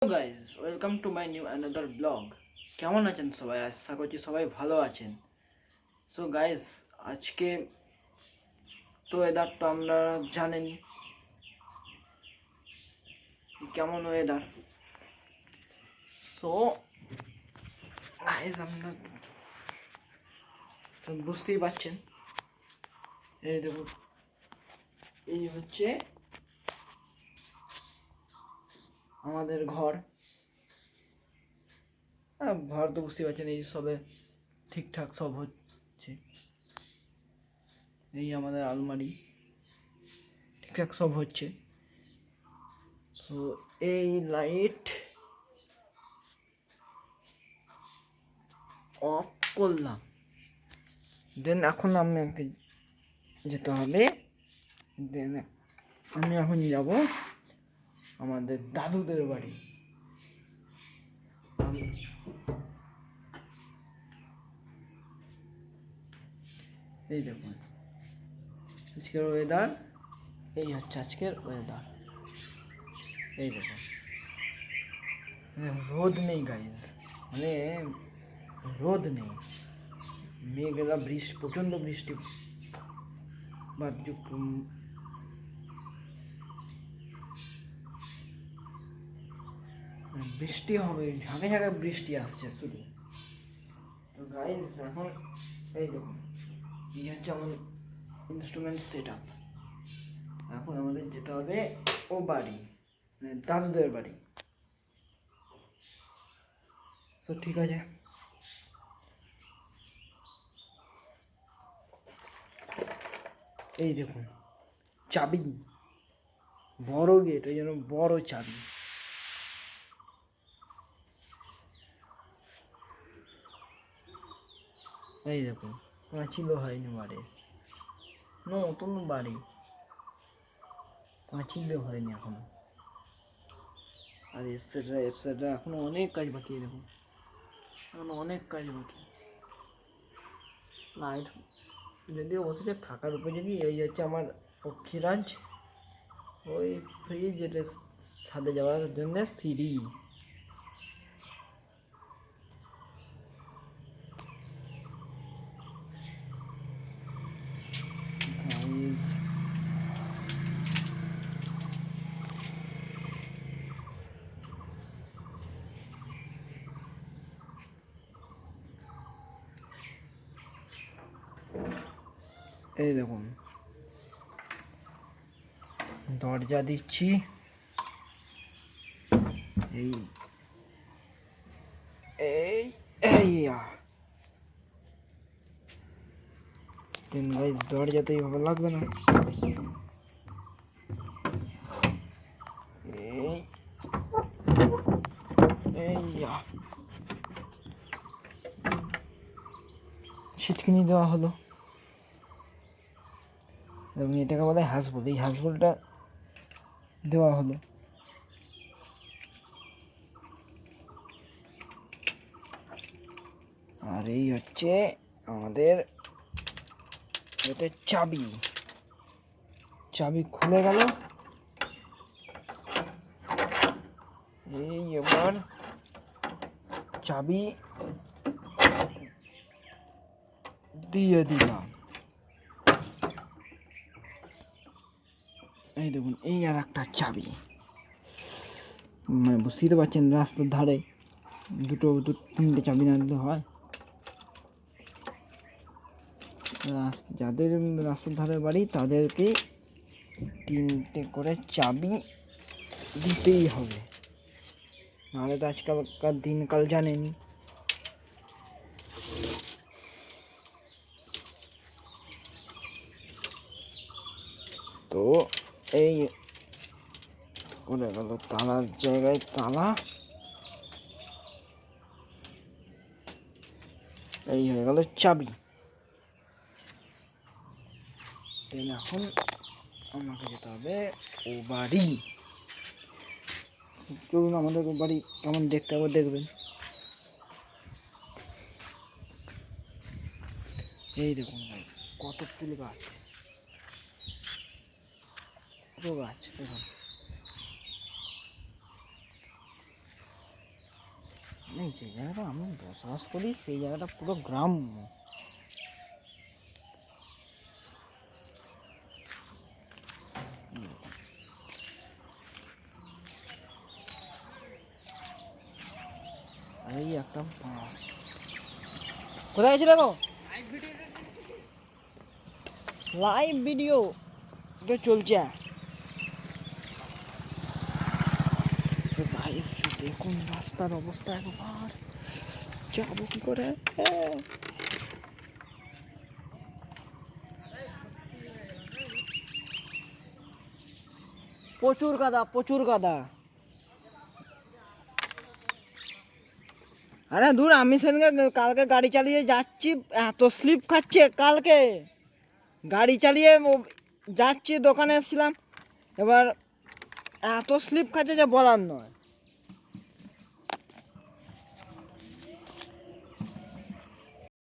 Hello guys, welcome to my new another blog. কেমন আছেন সবাই? আশা করছি সবাই ভালো আছেন। সো গাইজ, আজকে তো ওয়েদার তো আমরা জানেনই কেমন ওয়েদার। সো গাইজ, আপনারা তো বুঝতেই পারছেন। এই দেখুন, এই হচ্ছে আমাদের ঘর। ঘর তো বুঝতেই পারছেন, এই সবে ঠিকঠাক সব হচ্ছে। এই আমাদের আলমারি ঠিকঠাক সব হচ্ছে। সো এই লাইট অফ করলাম, দেন এখন আমাকে যেতে হবে। দেন আমি এখন যাব আমাদের দাদুদের বাড়ি। এই দেখুন আজকের ওয়েদার, এই হচ্ছে আজকের ওয়েদার। এই দেখুন, রোদ নেই গাইজ, মানে রোদ নেই, মেঘলা বৃষ্টি, প্রচণ্ড বৃষ্টি বাদযুক্ত বৃষ্টি হবে, ঝাঁকে ঝাঁকে বৃষ্টি আসছে শুধু। তো গাইজ এখন এই দেখুন, এই হচ্ছে আমার ইনস্ট্রুমেন্ট সেট আপ। এখন আমাদের যেতে হবে ও বাড়ি, মানে দাদুদের বাড়ি। তো ঠিক আছে, এই দেখুন চাবি, বড় গেট, ওই জন্য বড় চাবি। এই দেখুন, পাঁচিলও হয়নি বাড়ি, নতুন বাড়ি, পাঁচিলও হয়নি এখনো। আর এক্সেট্রা এক্সেট্রা এখনো অনেক কাজ বাকি। দেখুন এখনো অনেক কাজ বাকি। লাইট যদিও বসেছে থাকার উপর, যদি এই হচ্ছে আমার পক্ষীরাজ, ওই ফ্রিজ, যেটা ছাদে যাওয়ার জন্য সিঁড়ি। Guys, এই দেখুন দরজা দিচ্ছি, এই এই এই দেন গাইজ, দরজা তো এইভাবে লাগবে না। এই এই ছিটকিনি দেওয়া হলো, এবং এটাকে বলে হাঁসবুল। এই হাঁসবুলটা দেওয়া হলো। আর এই হচ্ছে আমাদের এতে চাবি, চাবি খুলে গেল। এই এবার চাবি দিয়ে দিলাম। এই দেখুন, এই আর একটা চাবি, মানে বুঝতেই তো পারছেন রাস্তার ধারে দুটো তিনটে চাবি না দিলে হয়? যাদের রাস্তার ধারে বাড়ি তাদেরকে তিনটে করে চাবি দিতেই হবে, নাহলে তো আজকালকার দিনকাল জানেনি। তো এই করে গেল তালার জায়গায় তালা, এই হয়ে গেল চাবি। এখন আমাকে যেতে হবে ও বাড়ি। চলুন আমাদের ও বাড়ি কেমন দেখতে হবে দেখবেন। এই দেখুন ভাই, কত ফুল গাছ, কত গাছ দেখুন। এই যে জায়গাটা আমি বসবাস করি সেই জায়গাটা পুরো গ্রাম্য। আর এই একটা বাস। কোথায় গেছিলে গো? লাইভ ভিডিও তো চলছে। তো গাইস দেখুন রাস্তার অবস্থা একবার, যাবো কি করে? প্রচুর কাদা, প্রচুর কাদা। আরে দূর, আমি সেদিনকে কালকে গাড়ি চালিয়ে যাচ্ছি, এত স্লিপ খাচ্ছে কালকে গাড়ি চালিয়ে যাচ্ছি, দোকানে এসেছিলাম, এবার এত স্লিপ খাচ্ছে যে বলার নয়।